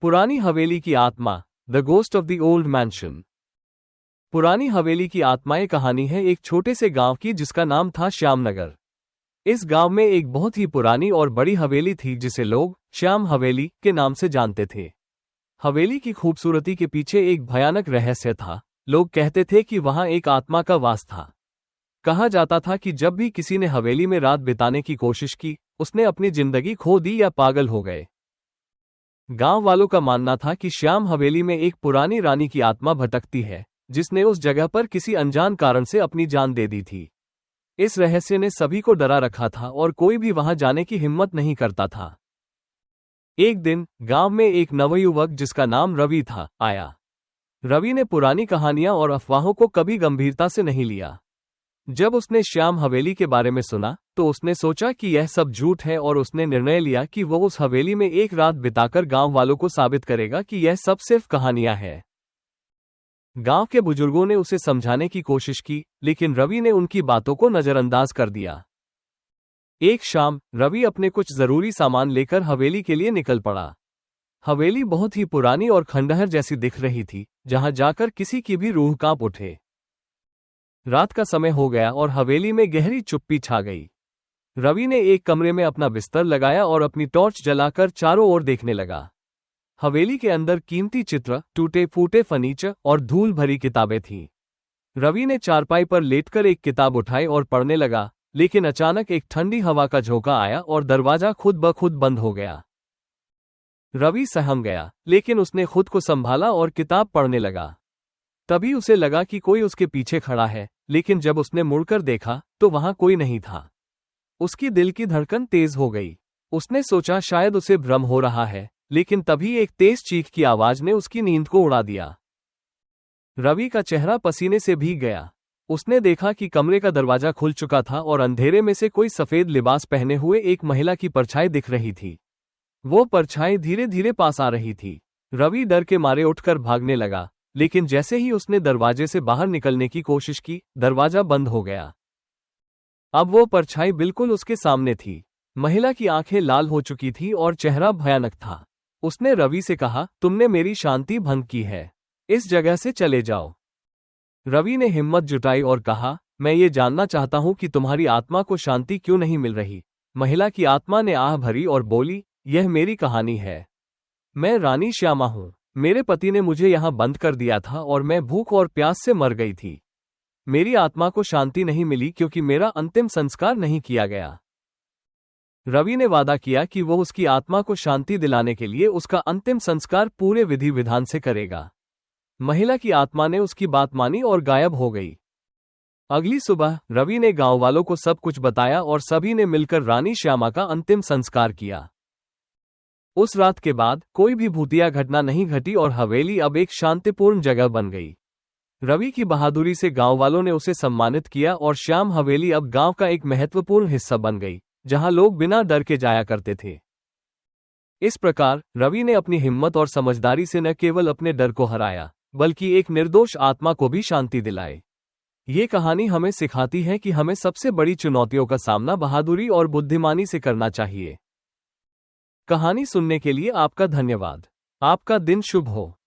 पुरानी हवेली की आत्मा, the ghost of the old mention. पुरानी हवेली की आत्माएं कहानी है एक छोटे से गांव की जिसका नाम था श्यामनगर। इस गांव में एक बहुत ही पुरानी और बड़ी हवेली थी जिसे लोग श्याम हवेली के नाम से जानते थे। हवेली की खूबसूरती के पीछे एक भयानक रहस्य था। लोग कहते थे कि वहां एक आत्मा का वास था। कहा जाता था कि जब भी किसी ने हवेली में रात बिताने की कोशिश की, उसने अपनी जिंदगी खो दी या पागल हो गए। गांव वालों का मानना था कि श्याम हवेली में एक पुरानी रानी की आत्मा भटकती है, जिसने उस जगह पर किसी अनजान कारण से अपनी जान दे दी थी। इस रहस्य ने सभी को डरा रखा था और कोई भी वहां जाने की हिम्मत नहीं करता था। एक दिन गांव में एक नवयुवक जिसका नाम रवि था आया। रवि ने पुरानी कहानियां और अफवाहों को कभी गंभीरता से नहीं लिया। जब उसने श्याम हवेली के बारे में सुना तो उसने सोचा कि यह सब झूठ है और उसने निर्णय लिया कि वो उस हवेली में एक रात बिताकर गांव वालों को साबित करेगा कि यह सब सिर्फ कहानियां हैं। गांव के बुजुर्गों ने उसे समझाने की कोशिश की, लेकिन रवि ने उनकी बातों को नजरअंदाज कर दिया। एक शाम रवि अपने कुछ जरूरी सामान लेकर हवेली के लिए निकल पड़ा। हवेली बहुत ही पुरानी और खंडहर जैसी दिख रही थी, जहां जाकर किसी की भी रूह कांप उठे। रात का समय हो गया और हवेली में गहरी चुप्पी छा गई। रवि ने एक कमरे में अपना बिस्तर लगाया और अपनी टॉर्च जलाकर चारों ओर देखने लगा। हवेली के अंदर कीमती चित्र, टूटे फूटे फर्नीचर और धूल भरी किताबें थीं। रवि ने चारपाई पर लेटकर एक किताब उठाई और पढ़ने लगा, लेकिन अचानक एक ठंडी हवा का झोंका आया और दरवाजा खुद ब खुद बंद हो गया। रवि सहम गया, लेकिन उसने खुद को संभाला और किताब पढ़ने लगा। तभी उसे लगा कि कोई उसके पीछे खड़ा है, लेकिन जब उसने मुड़कर देखा तो वहां कोई नहीं था। उसकी दिल की धड़कन तेज हो गई। उसने सोचा शायद उसे भ्रम हो रहा है, लेकिन तभी एक तेज चीख की आवाज ने उसकी नींद को उड़ा दिया। रवि का चेहरा पसीने से भीग गया। उसने देखा कि कमरे का दरवाजा खुल चुका था और अंधेरे में से कोई सफेद लिबास पहने हुए एक महिला की परछाई दिख रही थी। वो परछाई धीरे धीरे पास आ रही थी। रवि डर के मारे उठकर भागने लगा, लेकिन जैसे ही उसने दरवाजे से बाहर निकलने की कोशिश की, दरवाजा बंद हो गया। अब वो परछाई बिल्कुल उसके सामने थी। महिला की आंखें लाल हो चुकी थी और चेहरा भयानक था। उसने रवि से कहा, तुमने मेरी शांति भंग की है, इस जगह से चले जाओ। रवि ने हिम्मत जुटाई और कहा, मैं ये जानना चाहता हूं कि तुम्हारी आत्मा को शांति क्यों नहीं मिल रही। महिला की आत्मा ने आह भरी और बोली, यह मेरी कहानी है। मैं रानी श्यामा हूं। मेरे पति ने मुझे यहां बंद कर दिया था और मैं भूख और प्यास से मर गई थी। मेरी आत्मा को शांति नहीं मिली क्योंकि मेरा अंतिम संस्कार नहीं किया गया। रवि ने वादा किया कि वो उसकी आत्मा को शांति दिलाने के लिए उसका अंतिम संस्कार पूरे विधि विधान से करेगा। महिला की आत्मा ने उसकी बात मानी और गायब हो गई। अगली सुबह रवि ने गांव वालों को सब कुछ बताया और सभी ने मिलकर रानी श्यामा का अंतिम संस्कार किया। उस रात के बाद कोई भी भूतिया घटना नहीं घटी और हवेली अब एक शांतिपूर्ण जगह बन गई। रवि की बहादुरी से गांव वालों ने उसे सम्मानित किया और श्याम हवेली अब गांव का एक महत्वपूर्ण हिस्सा बन गई, जहां लोग बिना डर के जाया करते थे। इस प्रकार रवि ने अपनी हिम्मत और समझदारी से न केवल अपने डर को हराया, बल्कि एक निर्दोष आत्मा को भी शांति दिलाई। ये कहानी हमें सिखाती है कि हमें सबसे बड़ी चुनौतियों का सामना बहादुरी और बुद्धिमानी से करना चाहिए। कहानी सुनने के लिए आपका धन्यवाद। आपका दिन शुभ हो।